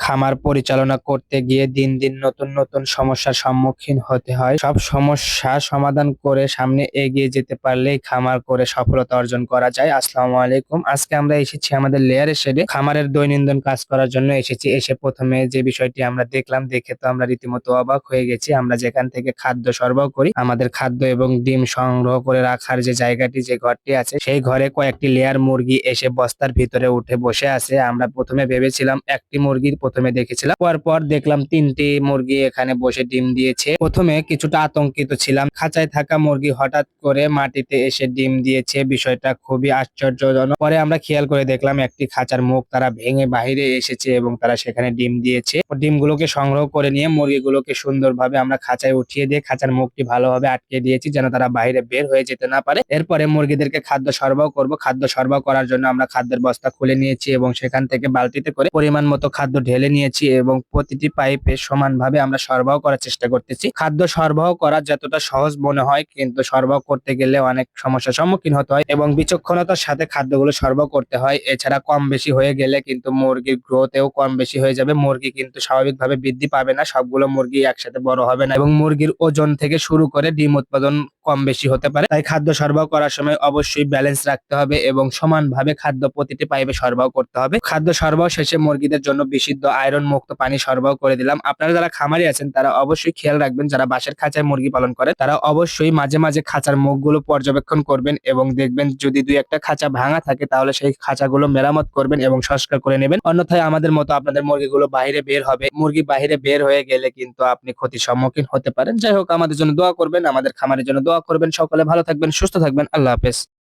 খামার পরিচালনা করতে গিয়ে দিন দিন নতুন নতুন সমস্যার সম্মুখীন হতে হয়। সব সমস্যা সমাধান করে সামনে এগিয়ে যেতে পারলেই খামার করে সফলতা অর্জন করা যায়। আসসালামু আলাইকুম। আজকে আমরা এসেছি আমাদের লেয়ারের শেডে খামারের দৈনন্দিন কাজ করার জন্য এসেছি। এসে প্রথমে যে বিষয়টি আমরা দেখলাম, দেখে তো আমরা রীতিমতো অবাক হয়ে গেছি। আমরা যেখান থেকে খাদ্য সরবরাহ করি, আমাদের খাদ্য এবং ডিম সংগ্রহ করে রাখার যে জায়গাটি, যে ঘরটি আছে, সেই ঘরে কয়েকটি লেয়ার মুরগি এসে বস্তার ভিতরে উঠে বসে আছে। আমরা প্রথমে ভেবেছিলাম একটি মুরগির, প্রথমে দেখেছিলাম, পর দেখলাম তিনটি মুরগি এখানে বসে ডিম দিয়েছে। প্রথমে কিছুটা আতঙ্কিত ছিলাম, খাঁচায় থাকা মুরগি হঠাৎ করে মাটিতে এসে ডিম দিয়েছে, বিষয়টা খুবই আশ্চর্যজনক। পরে আমরা খেয়াল করে দেখলাম একটি খাঁচার মুখ তারা ভেঙে বাহিরে এসেছে এবং তারা সেখানে ডিম দিয়েছে। ডিমগুলোকে সংগ্রহ করে নিয়ে মুরগিগুলোকে সুন্দরভাবে আমরা খাঁচায় উঠিয়ে দিয়ে খাঁচার মুখটি ভালোভাবে আটকে দিয়েছি যেন তারা বাইরে বের হয়ে যেতে না পারে। এরপরে মুরগিদেরকে খাদ্য সরবরাহ করব। খাদ্য সরবরাহ করার জন্য আমরা খাদ্যের বস্তা খুলে নিয়েছি এবং সেখান থেকে বালতিতে করে পরিমাণ মতো খাদ্য ঢেলে নিয়েছি এবং প্রতিটি পাইপে সমানভাবে আমরা সরবরাহ করার চেষ্টা করতেছি। খাদ্য সরবরাহ করা যতটা সহজ মনে হয়, কিন্তু সরবরাহ করতে গেলে অনেক সমস্যার সম্মুখীন হতে হয় এবং বিচক্ষণতার সাথে খাদ্যগুলো সরবরাহ করতে হয়। এছাড়া কম বেশি হয়ে গেলে কিন্তু মুরগির গ্রোথেও কম বেশি হয়ে যাবে। মুরগি কিন্তু স্বাভাবিকভাবে বৃদ্ধি পাবে না, সবগুলো মুরগি একসাথে বড় হবে না এবং মুরগির ওজন থেকে শুরু করে ডিম উৎপাদন কম বেশি হতে পারে। তাই খাদ্য সরবরাহ করার সময় অবশ্যই ব্যালেন্স রাখতে হবে এবং সমানভাবে খাদ্য প্রতিটি পাইপে সরবরাহ করতে হবে। খাদ্য সরবরাহ শেষে মুরগিদের জন্য বিশুদ্ধ আয়রন মুক্ত পানি সরবরাহ করে দিলাম। আপনারা যারা খামারি আছেন তারা অবশ্যই খেয়াল রাখবেন, যারা বাসার খাঁচায় মুরগি পালন করেন তারা অবশ্যই মাঝে মাঝে খাঁচার মুখগুলো পর্যবেক্ষণ করবেন এবং দেখবেন যদি দুই একটা খাঁচা ভাঙা থাকে তাহলে সেই খাঁচাগুলো মেরামত করবেন এবং সংস্কার করে নেবেন। অন্যথায় আমাদের মতো আপনাদের মুরগিগুলো বাইরে বের হবে। মুরগি বাইরে বের হয়ে গেলে কিন্তু আপনি ক্ষতির সম্মুখীন হতে পারেন। যাই হোক, আমাদের জন্য দোয়া করবেন, আমাদের খামারের জন্য দোয়া করবেন। সকলে ভালো থাকবেন, সুস্থ থাকবেন। আল্লাহ হাফেজ।